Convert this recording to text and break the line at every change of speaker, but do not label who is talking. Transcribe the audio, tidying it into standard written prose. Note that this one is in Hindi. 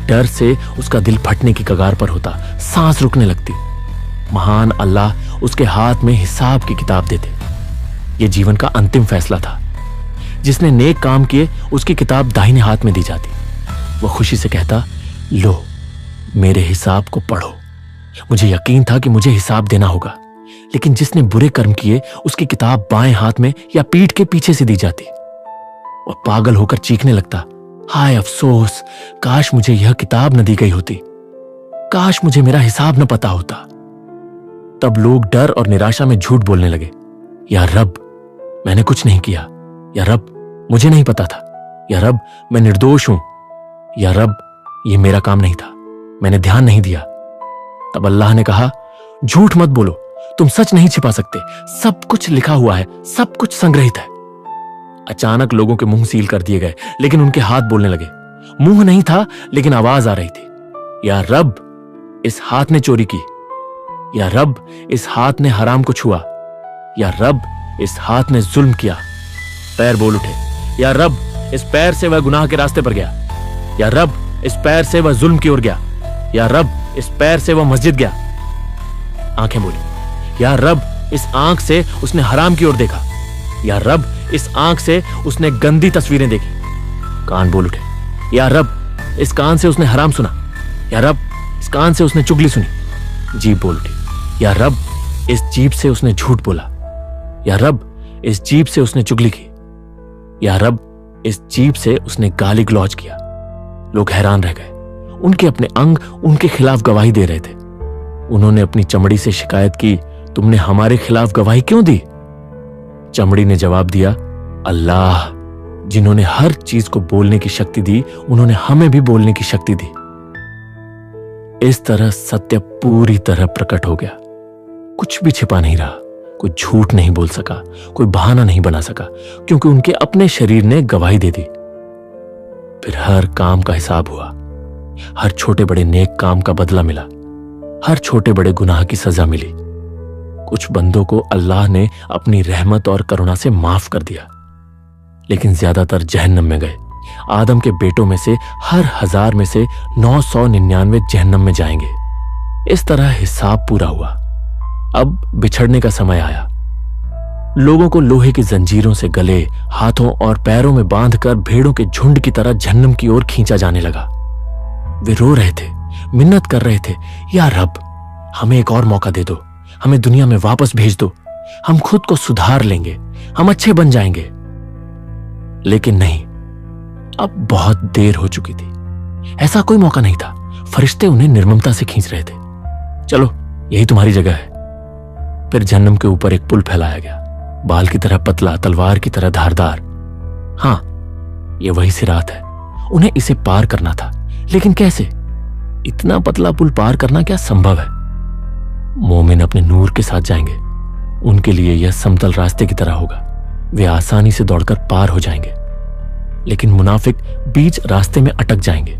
डर से उसका दिल फटने की कगार पर होता, सांस रुकने लगती। महान अल्लाह उसके हाथ में हिसाब की किताब देते। यह जीवन का अंतिम फैसला था। जिसने नेक काम किए उसकी किताब दाहिने हाथ में दी जाती। वह खुशी से कहता, लो मेरे हिसाब को पढ़ो। मुझे यकीन था कि मुझे हिसाब देना होगा, लेकिन जिसने बुरे कर्म किए उसकी किताब बाएं हाथ में या पीठ के पीछे से दी जाती। वह पागल होकर चीखने लगता, हाय अफसोस, काश मुझे यह किताब न दी गई होती, काश मुझे मेरा हिसाब न पता होता। तब लोग डर और निराशा में झूठ बोलने लगे, या रब मैंने कुछ नहीं किया, या रब मुझे नहीं पता था, या रब मैं निर्दोष हूं, या रब ये मेरा काम नहीं था, मैंने ध्यान नहीं दिया। तब अल्लाह ने कहा, झूठ मत बोलो, तुम सच नहीं छिपा सकते, सब कुछ लिखा हुआ है, सब कुछ संग्रहित है। अचानक लोगों के मुंह सील कर दिए गए, लेकिन उनके हाथ बोलने लगे। मुंह नहीं था लेकिन आवाज आ रही थी, या रब इस हाथ ने चोरी की, या रब इस हाथ ने हराम को छुआ, या रब इस हाथ ने जुल्म किया। पैर बोल उठे, या रब इस पैर से वह गुनाह के रास्ते पर गया, या रब इस पैर से वह जुल्म की ओर गया, या रब इस पैर से वह मस्जिद गया। आंखें बोली, या रब इस आंख से उसने हराम की ओर देखा, या रब इस आंख से उसने गंदी तस्वीरें देखी। कान बोल उठे, या रब इस कान से उसने हराम सुना, या रब इस कान से उसने चुगली सुनी। जीभ बोल उठी, या रब इस जीभ से उसने झूठ बोला, या रब इस जीभ से उसने चुगली की, या रब इस जीभ से उसने गाली गलौज किया। लोग हैरान रह गए। उनके अपने अंग उनके खिलाफ गवाही दे रहे थे। उन्होंने अपनी चमड़ी से शिकायत की, तुमने हमारे खिलाफ गवाही क्यों दी? चमड़ी ने जवाब दिया, अल्लाह जिन्होंने हर चीज को बोलने की शक्ति दी, उन्होंने हमें भी बोलने की शक्ति दी। इस तरह सत्य पूरी तरह प्रकट हो गया। कुछ भी छिपा नहीं रहा। कोई झूठ नहीं बोल सका, कोई बहाना नहीं बना सका, क्योंकि उनके अपने शरीर ने गवाही दे दी। फिर हर काम का हिसाब हुआ। हर छोटे बड़े नेक काम का बदला मिला। हर छोटे बड़े गुनाह की सजा मिली। कुछ बंदों को अल्लाह ने अपनी रहमत और करुणा से माफ कर दिया, लेकिन ज्यादातर जहन्नम में गए। आदम के बेटों में से हर 1000 में से 999 जहन्नम में जाएंगे। इस तरह हिसाब पूरा हुआ। अब बिछड़ने का समय आया। लोगों को लोहे की जंजीरों से गले, हाथों और पैरों में बांधकर भेड़ों के झुंड की तरह जहन्नम की ओर खींचा जाने लगा। वे रो रहे थे, मिन्नत कर रहे थे, या रब हमें एक और मौका दे दो, हमें दुनिया में वापस भेज दो, हम खुद को सुधार लेंगे, हम अच्छे बन जाएंगे। लेकिन नहीं, अब बहुत देर हो चुकी थी। ऐसा कोई मौका नहीं था। फरिश्ते उन्हें निर्ममता से खींच रहे थे। चलो यही तुम्हारी जगह है। फिर जहन्नम के ऊपर एक पुल फैलाया गया, बाल की तरह पतला, तलवार की तरह धारदार। हां, यह वही सिरात है। उन्हें इसे पार करना था, लेकिन कैसे? इतना पतला पुल पार करना क्या संभव है? मोमिन अपने नूर के साथ जाएंगे। उनके लिए यह समतल रास्ते की तरह होगा। वे आसानी से दौड़कर पार हो जाएंगे। लेकिन मुनाफिक बीच रास्ते में अटक जाएंगे।